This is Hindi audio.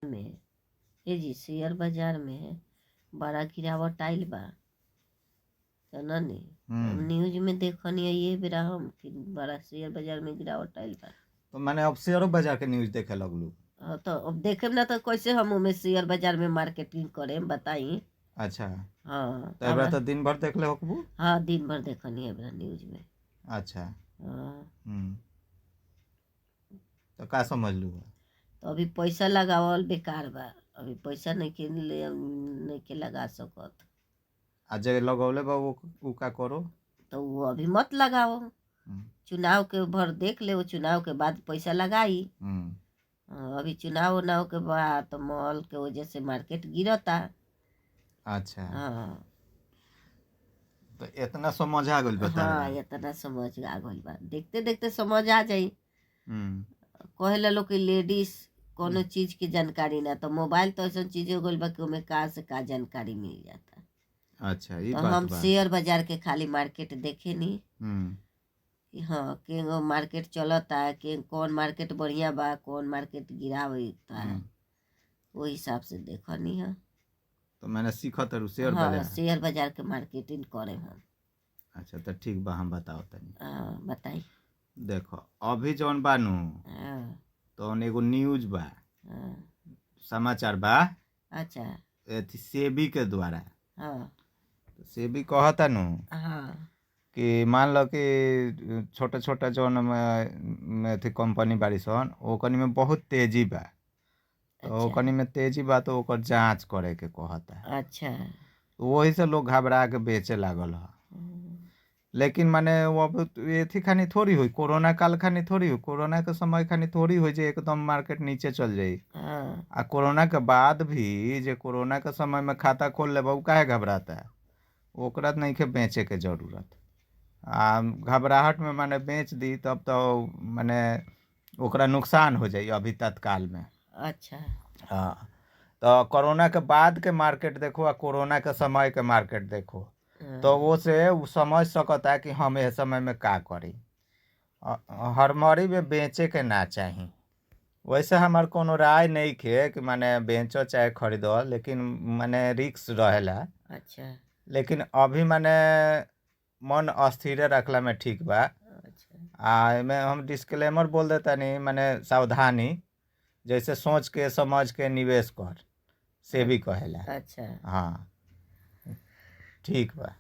में ए जी शेयर बाजार में बड़ा गिरावट आइल बा जननी। हम न्यूज में देखनी है ये बेरा हम कि बड़ा शेयर बाजार में गिरावट आइल बा। तो मैंने अब शेयरो बाजार के न्यूज देखे लगलू। तो अब देखे ना तो कैसे हम उमें शेयर बाजार में मार्केटिंग करें बताई। अच्छा, हाँ तो एबरा तो दिन भर देख ले होकबू। हाँ दिन भर देखनी है बेरा न्यूज में। अच्छा। हाँ तो का समझ लू? तो अभी पैसा लगावल बेकार बा। अभी पैसा नहीं के लगा सकत। आज लगौले बा वो का करो? तो वो अभी मत लगाओ। चुनाव के भर देख ले, वो चुनाव के बाद पैसा लगाई। अभी चुनाव उनाव के बाद तो मॉल के वजह से मार्केट गिरता। अच्छा, हाँ तो इतना समझ आ गइल बता हाँ रहा। इतना समझ आ गइल बा, देखते देखते समझ आ जाई। कहेला लोग कि लेडीज कोनो चीज की जानकारी ना, तो मोबाइल तो ऐसा चीज हो गइल बा कि ओमे का से का जानकारी मिल जाता। अच्छा, ये तो बात हम बा। शेयर बाजार के खाली मार्केट देखे नी कि हाँ के मार्केट चलता है, कि कौन मार्केट बढ़िया बा, कौन मार्केट गिरावता है, वो हिसाब से देखनी है। तो मैंने सीखा तर शेयर हाँ बाजार। शेयर बाजार के मार्केटिंग करे हम। अच्छा, तो ठीक बा, हम बताओ तनी। बताई। देखो अभी जौन बानू तो एगो न्यूज बा, समाचार बा। अच्छा। एथी सेबी के द्वारा। हाँ तो सेबी कहता नु हाँ कि मान लो कि छोटा छोटा जौन अथी कंपनी बाड़ी सन ओकनी में बहुत तेजी बा। तो ओकनी में तेजी बा तो ओकर जांच करे के कहता। अच्छा। तो वही से लोग घबरा के बेचे लागल ह। लेकिन माने वो अब एथी खानी थोड़ी हुई, कोरोना काल खानी थोड़ी हुई, कोरोना के समय खानी थोड़ी हुई जे एकदम मार्केट नीचे चल जाई। आ कोरोना के बाद भी जे कोरोना के समय में खाता खोल ले उ काहे घबराता है? ओकरा नहीं के बेचे के जरूरत। घबराहट में माने बेच दी तब तो माने ओकरा नुकसान हो जाई अभी तत्काल में। अच्छा। हाँ, तो कोरोना के बाद के मार्केट देखो आ कोरोना के समय के मार्केट देखो, तो वो से वो समझ सकता है कि हम इस समय में का करी। हड़बड़ी में बेचे के ना चाही। वैसे हमार कोनो राय नहीं खे कि माने बेचो चाहे खरीदो, लेकिन माने रिक्स रहेला। अच्छा। लेकिन अभी माने मन अस्थिर रखला में ठीक बा। एमे हम डिस्क्लेमर बोल देता नहीं, माने सावधानी, जैसे सोच के समझ के निवेश कर, सेबी कहेला। अच्छा। हाँ ठीक बा।